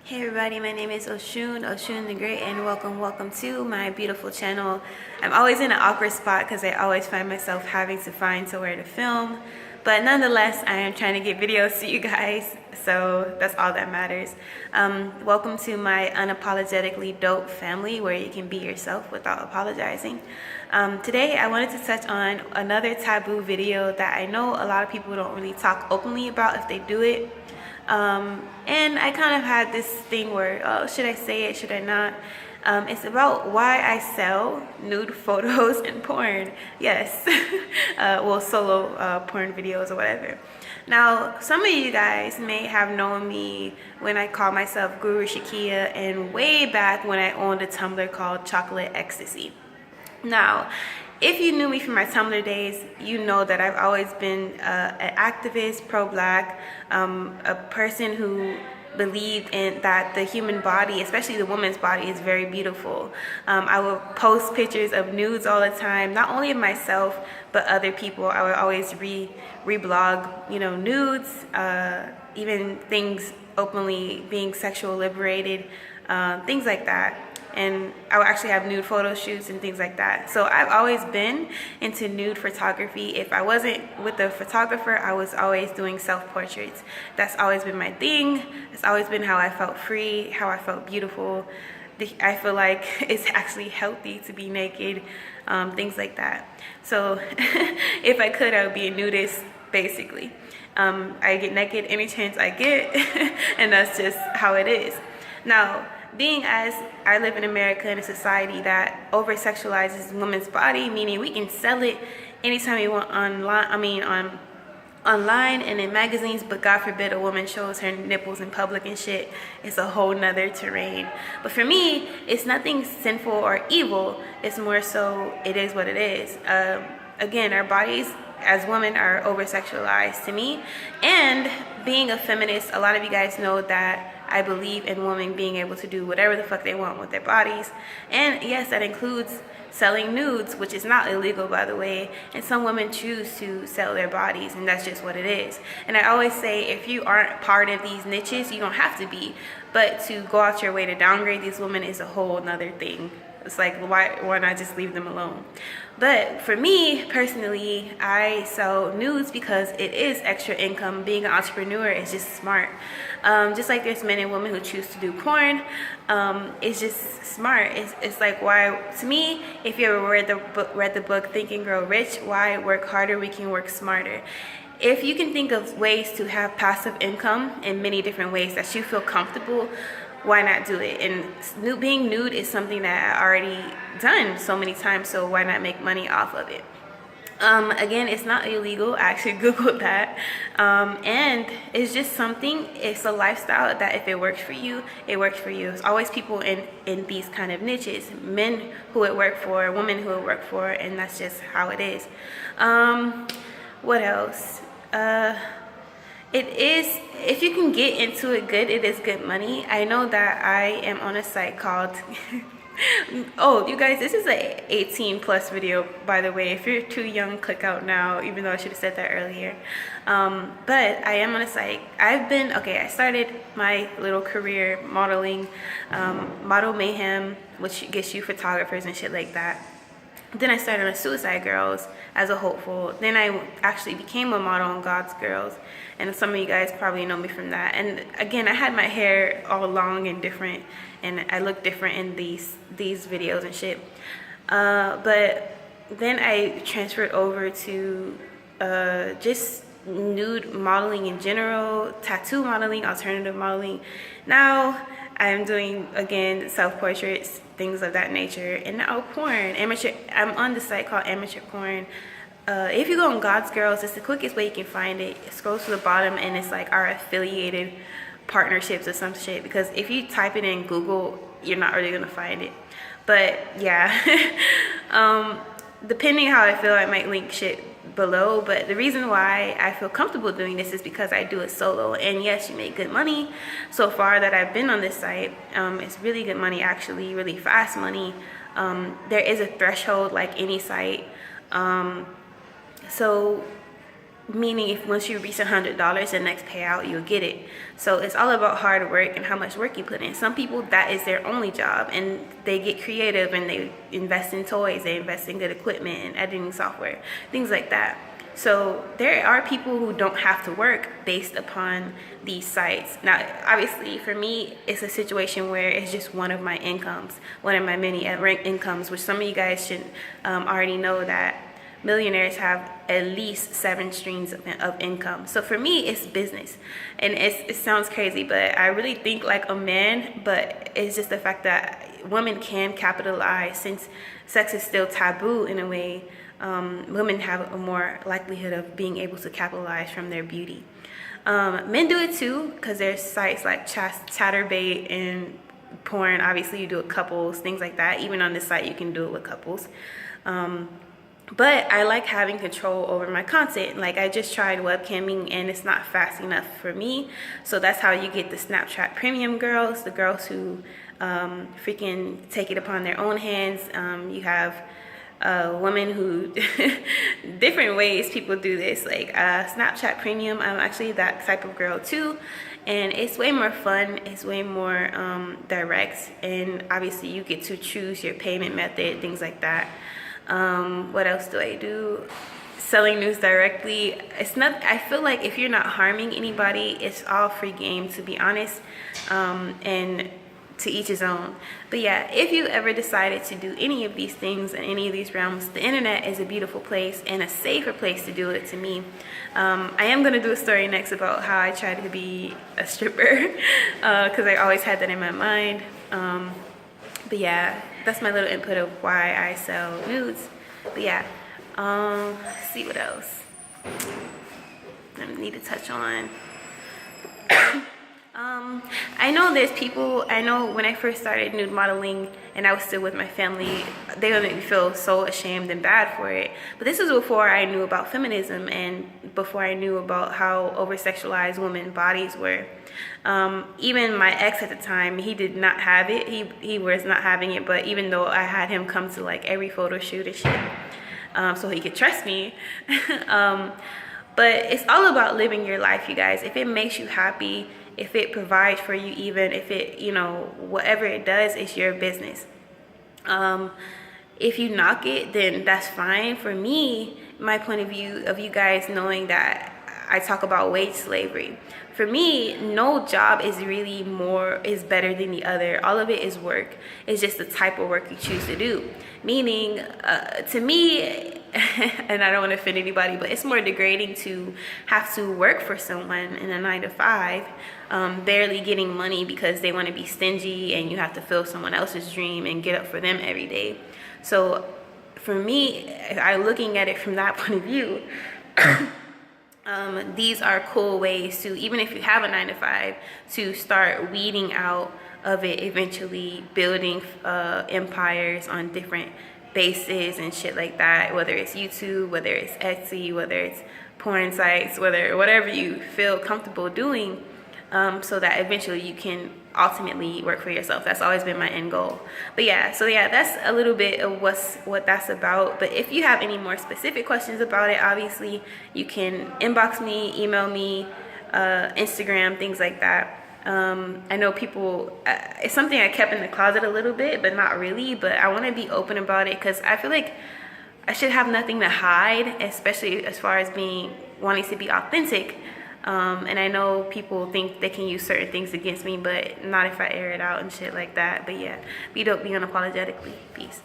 Hey everybody, my name is Oshun the Great, and welcome to my beautiful channel. I'm always in an awkward spot because I always find myself having to find somewhere to film, but nonetheless, I am trying to get videos to you guys, so that's all that matters. Welcome to my unapologetically dope family where you can be yourself without apologizing. Today, I wanted to touch on another taboo video that I know a lot of people don't really talk openly about if they do it. And I kind of had this thing where, oh, should I say it, should I not? It's about why I sell nude photos and porn. Yes. Well, solo porn videos or whatever. Now, some of you guys may have known me when I called myself Guru Shakia, and way back when I owned a Tumblr called Chocolate Ecstasy. Now, if you knew me from my Tumblr days, you know that I've always been an activist, pro-black, a person who believed in that the human body, especially the woman's body, is very beautiful. I would post pictures of nudes all the time, not only of myself, but other people. I would always reblog, nudes, even things openly being sexual liberated, things like that. And I would actually have nude photo shoots and things like that. So I've always been into nude photography. If I wasn't with a photographer, I was always doing self-portraits. That's always been my thing. It's always been how I felt free, how I felt beautiful. I feel like it's actually healthy to be naked, things like that. So if I could, I would be a nudist, basically. I get naked any chance I get, and that's just how it is. Now, being as I live in America in a society that over-sexualizes women's body, meaning we can sell it anytime we want online and in magazines, but God forbid a woman shows her nipples in public and shit. It's a whole nother terrain. But for me, it's nothing sinful or evil. It's more so it is what it is. Again, our bodies as women are over-sexualized to me. And being a feminist, a lot of you guys know that I believe in women being able to do whatever the fuck they want with their bodies. And yes, that includes selling nudes, which is not illegal, by the way. And some women choose to sell their bodies, and that's just what it is. And I always say, if you aren't part of these niches, you don't have to be. But to go out your way to downgrade these women is a whole nother thing. It's like, why not just leave them alone? But for me, personally, I sell nudes because it is extra income. Being an entrepreneur is just smart. Just like there's men and women who choose to do porn, it's just smart. It's like, why, to me, if you ever read the book Think and Grow Rich, why work harder, we can work smarter. If you can think of ways to have passive income in many different ways that you feel comfortable, why not do it? And being nude is something that I already done so many times, so why not make money off of it? Again, it's not illegal. I actually Googled that. And it's just something, it's a lifestyle that if it works for you, it works for you. There's always people in these kind of niches, men who it work for, women who it work for, and that's just how it is. What else? It is, if you can get into it good, it is good money. I know that I am on a site called, oh, you guys, this is a 18 plus video, by the way. If you're too young, click out now, even though I should have said that earlier. But I am on a site. I started my little career modeling, Model Mayhem, which gets you photographers and shit like that. Then I started on Suicide Girls as a hopeful. Then I actually became a model on God's Girls. And some of you guys probably know me from that. And again, I had my hair all long and different. And I look different in these videos and shit. But then I transferred over to just nude modeling in general, tattoo modeling, alternative modeling. Now I'm doing, again, self-portraits, things of that nature, and now porn, amateur. I'm on the site called Amateur Porn. If you go on God's Girls, it's the quickest way you can find it. It scrolls to the bottom, and it's like our affiliated partnerships or some shit, because if you type it in Google, you're not really gonna find it. But yeah, depending how I feel, I might link shit below. But the reason why I feel comfortable doing this is because I do it solo. And yes, you make good money. So far that I've been on this site, it's really good money, actually, really fast money. There is a threshold like any site. So meaning if once you reach $100, the next payout you'll get it. So it's all about hard work and how much work you put in. Some people, that is their only job, and they get creative and they invest in toys, they invest in good equipment and editing software, things like that. So there are people who don't have to work based upon these sites. Now, obviously, for me, it's a situation where it's just one of my incomes, one of my many incomes, which some of you guys should already know that millionaires have at least 7 streams of income. So for me, it's business. And it sounds crazy, but I really think like a man, but it's just the fact that women can capitalize. Since sex is still taboo in a way, women have a more likelihood of being able to capitalize from their beauty. Men do it too, because there's sites like Chatterbait and porn. Obviously, you do it couples, things like that. Even on this site, you can do it with couples. But I like having control over my content. Like, I just tried webcamming and it's not fast enough for me. So that's how you get the Snapchat premium girls, the girls who freaking take it upon their own hands. You have women who, different ways people do this. Like Snapchat premium, I'm actually that type of girl too. And it's way more fun, it's way more direct. And obviously you get to choose your payment method, things like that. What else do I do? Selling news directly. It's not, I feel like if you're not harming anybody, it's all free game, to be honest. And to each his own. But yeah, if you ever decided to do any of these things in any of these realms, the internet is a beautiful place and a safer place to do it, to me. I am going to do a story next about how I tried to be a stripper, because I always had that in my mind. But yeah, that's my little input of why I sell nudes. But yeah, let's see what else I need to touch on. I know there's people, I know when I first started nude modeling and I was still with my family, they would make me feel so ashamed and bad for it. But this was before I knew about feminism and before I knew about how over-sexualized women's bodies were. Even my ex at the time, he did not have it. He was not having it, but even though I had him come to like every photo shoot and shit, so he could trust me. But it's all about living your life, you guys. If it makes you happy, if it provides for you, even if it, you know, whatever it does, it's your business. If you knock it, then that's fine. For me, my point of view of you guys knowing that I talk about wage slavery. For me, no job is really is better than the other. All of it is work. It's just the type of work you choose to do. Meaning, to me, and I don't want to offend anybody, but it's more degrading to have to work for someone in a 9-to-5, barely getting money because they want to be stingy, and you have to fill someone else's dream and get up for them every day. So for me, I'm looking at it from that point of view. These are cool ways to, even if you have a 9-to-5, to start weeding out of it, eventually building empires on different bases and shit like that, whether it's YouTube, whether it's Etsy, whether it's porn sites, whatever you feel comfortable doing, so that eventually you can ultimately work for yourself. That's always been my end goal. But yeah, so yeah, that's a little bit of what that's about. But if you have any more specific questions about it, obviously you can inbox me, email me, Instagram, things like that. I know people, it's something I kept in the closet a little bit, but not really. But I want to be open about it because I feel like I should have nothing to hide, especially as far as wanting to be authentic. And I know people think they can use certain things against me, but not if I air it out and shit like that. But yeah, be dope, be unapologetically. Peace.